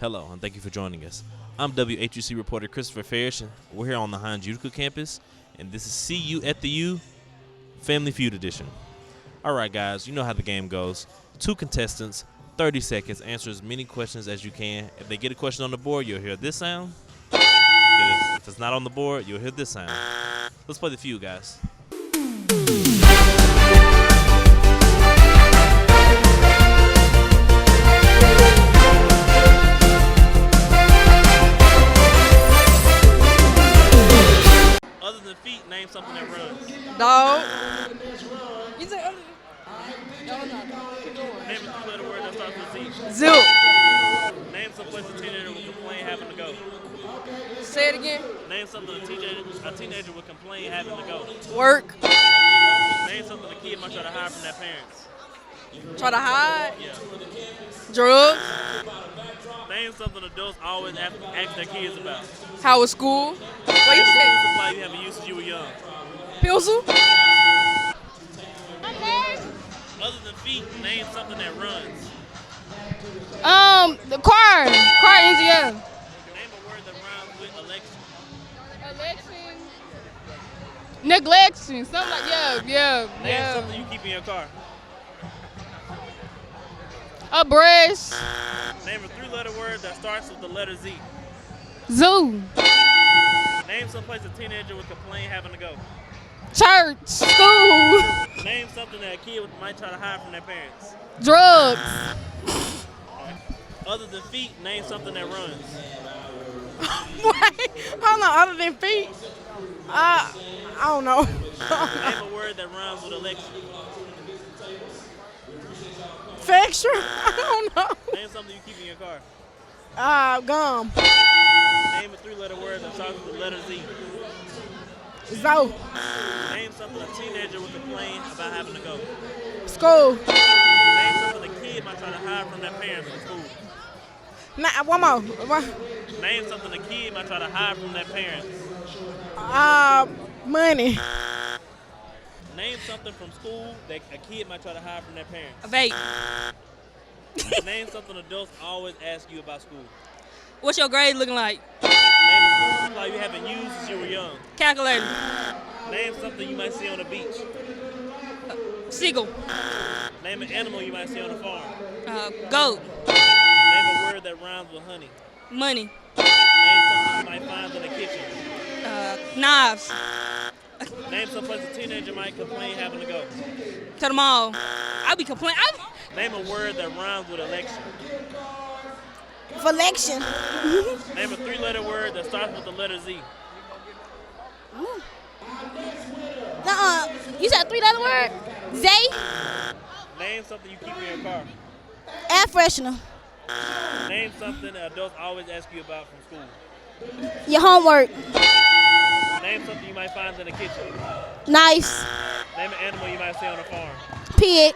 Hello, and thank you for joining us. I'm WHUC reporter Christopher Farrish, and we're here on the Hinds Utica campus, and this is See You at the U Family Feud Edition. All right, guys, you know how the game goes. 2 contestants, 30 seconds, answer as many questions as you can. If they get a question on the board, you'll hear this sound. If it's not on the board, you'll hear this sound. Let's play the feud, guys. Other than feet, name something that runs. Dog. You say other than Name a 3-letter word that starts with Z. Zoo. Name some place a teenager would complain having to go. Say it again. Name something a teenager would complain having to go. Work. Name something a kid might try to hide from their parents. Try to hide. Yeah. Drugs. Name something adults always ask their kids about. How was school? What you Name say? a supply you haven't used since you were young. Pencil. Other than feet, name something that runs. The car engine. Yeah. Name a word that rhymes with election. Election. Neglection. Something like yeah. Name something you keep in your car. A brush. Name a 3-letter word that starts with the letter Z. Zoo. Name some place a teenager would complain having to go. Church. School. Name something that a kid might try to hide from their parents. Drugs. Other than feet, name something that runs. Wait. Hold on. Other than feet. I don't know. Name a word that rhymes with election. Facture? I don't know. Name something you keep in your car. Gum. Name a 3-letter word that starts with the letter Z. Zo. Name something a teenager would complain about having to go. School. Name something a kid might try to hide from their parents in school. One more. Name something a kid might try to hide from their parents. Money. Name something from school that a kid might try to hide from their parents. A vape. Name something adults always ask you about school. What's your grade looking like? Name a school supply you haven't used since you were young. Calculator. Name something you might see on the beach. Seagull. Name an animal you might see on a farm. Goat. Name a word that rhymes with honey. Money. Name something you might find in the kitchen. Knives. Name some place a teenager might complain having to go. To the mall. I be complaining. Name a word that rhymes with election. Election. Name a 3-letter word that starts with the letter Z. You said a 3-letter word? Zay? Name something you keep in your car. Air freshener. Name something that adults always ask you about from school. Your homework. Name something you might find in the kitchen. Nice. Name an animal you might see on a farm. Pig.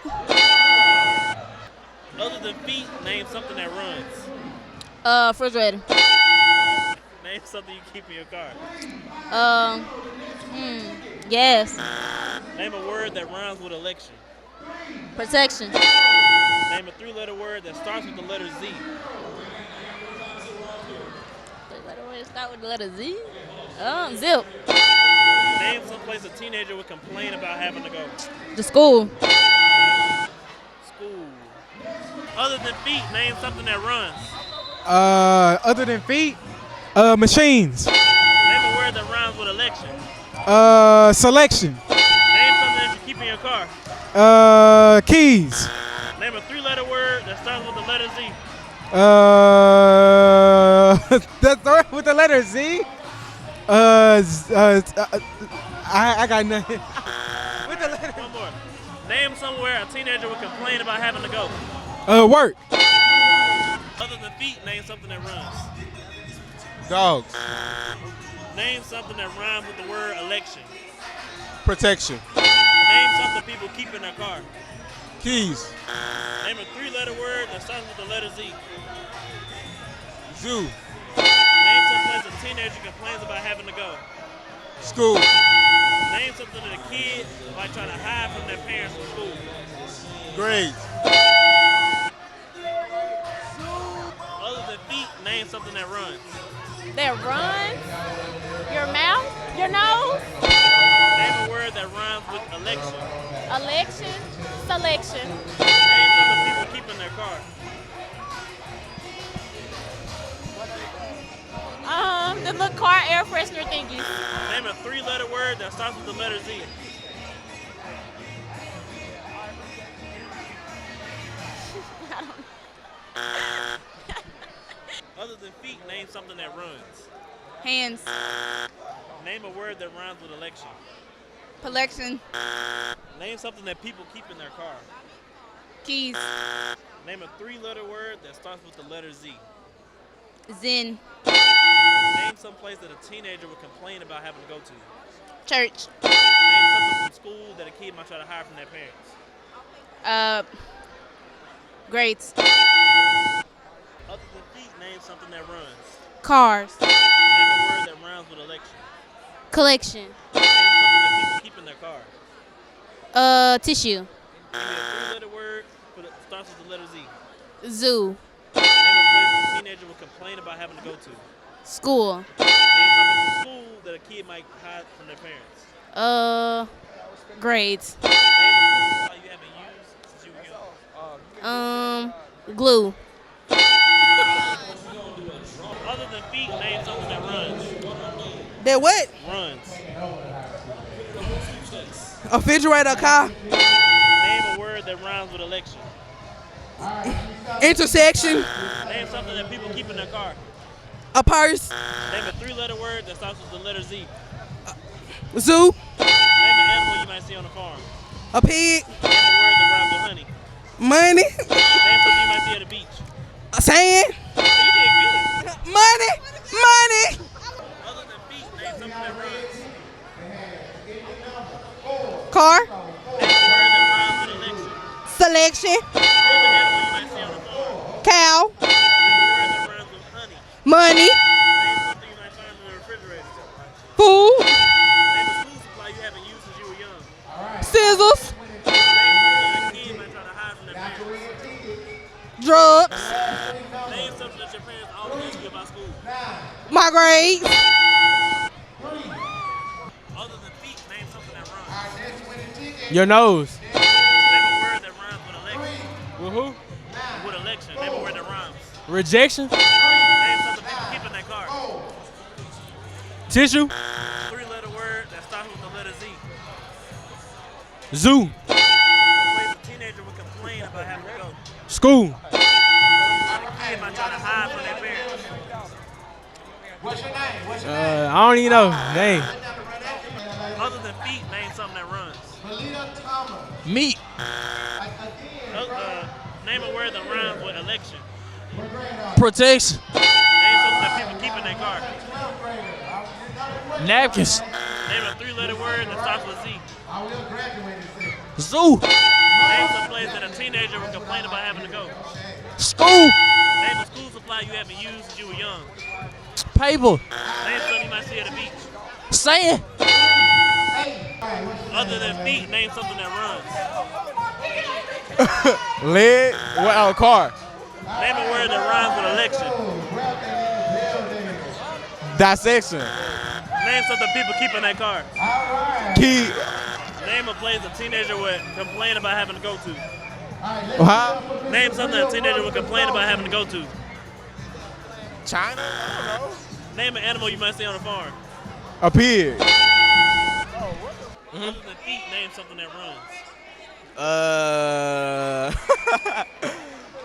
Other than feet, name something that runs. Refrigerator. Name something you keep in your car. Yes. Name a word that rhymes with election. Protection. Name a 3-letter word that starts with the letter Z. 3-letter word start with the letter Z? Zip. Name some place a teenager would complain about having to go. The school. School. Other than feet, name something that runs. Other than feet, machines. Name a word that rhymes with election. Selection. Name something that you keep in your car. Keys. Name a 3-letter word that starts with the letter Z. That start with the letter Z. I got nothing. With the letter. One more. Name somewhere a teenager would complain about having to go. Work. Other than feet, name something that runs. Dogs. Name something that rhymes with the word election. Protection. Name something people keep in their car. Keys. Name a 3-letter word that starts with the letter Z. Zoo. Name some place a teenager complains about having to go. School. Name something that a kid might try to hide from their parents from school. Grades. Other than feet, name something that runs. That runs. Your mouth. Your nose. Name a word that rhymes with election. Election. Selection. Name something people keep in their car. The little car air freshener thingies. Name a 3-letter word that starts with the letter Z. I don't know. Other than feet, name something that runs. Hands. Name a word that rhymes with election. Collection. Name something that people keep in their car. Keys. Name a 3-letter word that starts with the letter Z. Zen. Name some place that a teenager would complain about having to go to. Church. Name something from school that a kid might try to hide from their parents. Grades. Other than feet, name something that runs. Cars. Name a word that rhymes with election. Collection. Name something that people keep in their car. Tissue. Name a 3-letter word that starts with the letter Z. Zoo. Name a place a teenager would complain about having to go to. School. Name something from school that a kid might hide from their parents. Grades. Name a school supply you haven't used since you were young. Glue. Other than feet, name something that runs. That what? Runs. A refrigerator, a car, Name a word that rhymes with election. intersection, Name something that people keep in their car. a purse, Name a 3-letter word that starts with the letter Z. zoo, Name an animal you might see on a farm. a pig, Name a word that rhymes with honey. money, Name something you might see at the beach. a sand, You did good. money, money, Other than feet, name something that runs. car, Name a word that rhymes with election. selection, Name an animal you might see on a farm. cow, Name a word that rhymes with honey. money, Name something you might find in the refrigerator. food, Name a school supply you haven't used since you were young. scissors, Name something that a kid might try to hide from their parents. drugs, Name something that your parents always ask you about school. my grades, Other than feet, name something that rhymes. your nose. Name a word that rhymes with election. With who? With election, name a word that rhymes. Rejection, Name something people keep in their car. tissue, 3-letter word that starts with the letter Z. zoo, A place a teenager would complain about having to go. school, A kid might try to hide from their parents. I don't even know. Name. Other than feet, name something that runs. Meat, Name a word that rhymes with election. protection, Name something that people keep in their car. napkins, Name a 3-letter word that starts with Z. zoo, Name some place that a teenager would complain about having to go. school, Name a school supply you haven't used since you were young. paper, Name something you might see at the beach. sand, Other than feet, name something that runs. lead, car, Name a word that rhymes with election. dissection, Name something people keep in their car. key, Name a place a teenager would complain about having to go to. huh? Name something a teenager would complain about having to go to. China, Name an animal you might see on a farm. a pig, Other than feet, name something that runs.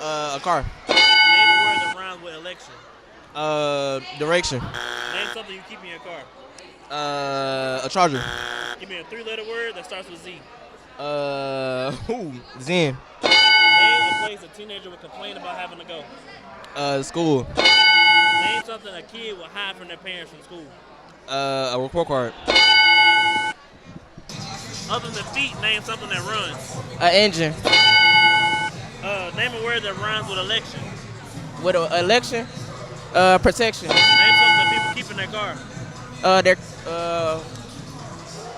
a car, Name a word that rhymes with election. direction, Name something you keep in your car. a charger, Give me a 3-letter word that starts with Z. Zen, Name a place a teenager would complain about having to go. school, Name something a kid would hide from their parents from school. a report card, Other than feet, name something that runs. an engine, Name a word that rhymes with election. with an election, protection, Name something that people keep in their car. their,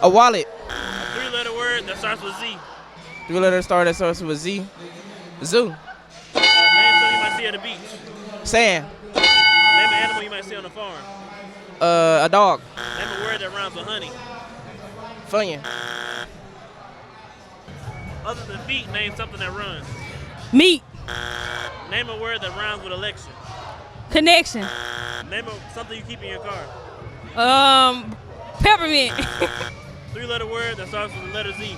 a wallet, A 3-letter word that starts with Z. 3-letter star that starts with Z, zoo, Name something you might see at the beach. sand, see on the farm. A dog. Name a word that rhymes with honey. Funyun. Other than feet, name something that runs. Meat. Name a word that rhymes with election. Connection. Name something you keep in your car. Peppermint. 3-letter word that starts with the letter Z.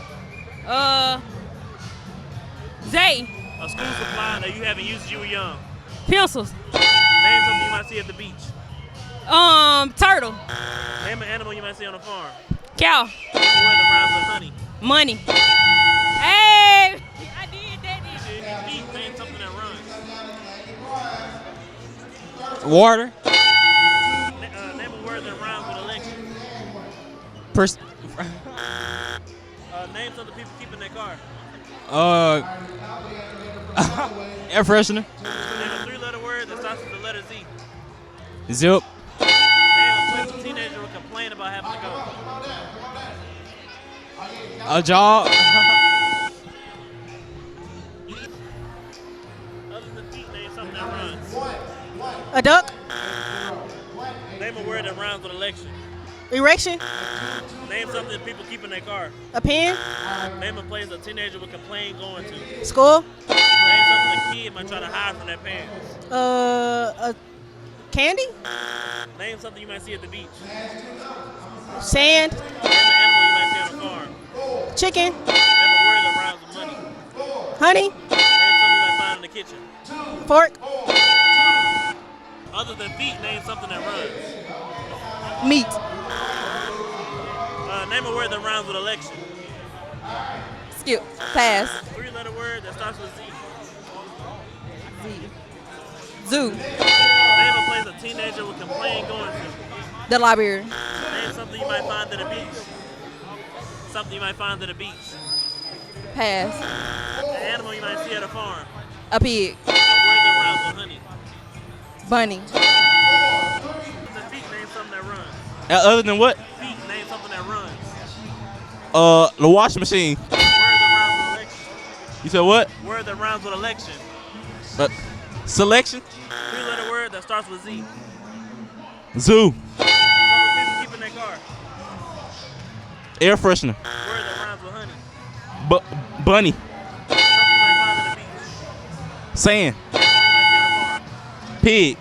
Zay. A school supply that you haven't used since you were young. Pencils. Name something you might see at the beach. Turtle. Name an animal you might see on a farm. Cow. Name a word that rhymes with honey. Money. Hey, I did that. Feet, name something that runs. Water. Name a word that rhymes with election. Name something people keep in their car. Air freshener. Name a 3-letter word that starts with the letter Z. Zip. Name a place a teenager would complain about having to go. A job. Other than feet, name something that runs. A duck. Name a word that rhymes with election. Erection. Name something people keep in their car. A pen. Name a place a teenager would complain going to. School. Name something a kid might try to hide from their parents. A candy. Name something you might see at the beach. Sand. Name an animal you might see on the farm. Chicken. Name a word that rhymes with money. Honey. Name something you might find in the kitchen. Fork. Other than feet, name something that runs. Meat. Name a word that rhymes with election. Skip. Pass. 3-letter word that starts with Z. Zoo. Name a place a teenager would complain going to. The library. Name something you might find at a beach. Something you might find at a beach. Pass. An animal you might see at a farm. A pig. A word that rhymes with honey. Bunny. The feet, name something that runs. Other than what? Feet, name something that runs. The washing machine. Word that rhymes with election. You said what? Word that rhymes with election. Selection. 3-letter word that starts with Z. Zoo. Something people keep in their car. Air freshener. Word that rhymes with honey. Bunny. Something you might find at the beach. Sand. Animal you might see on a farm. Pig.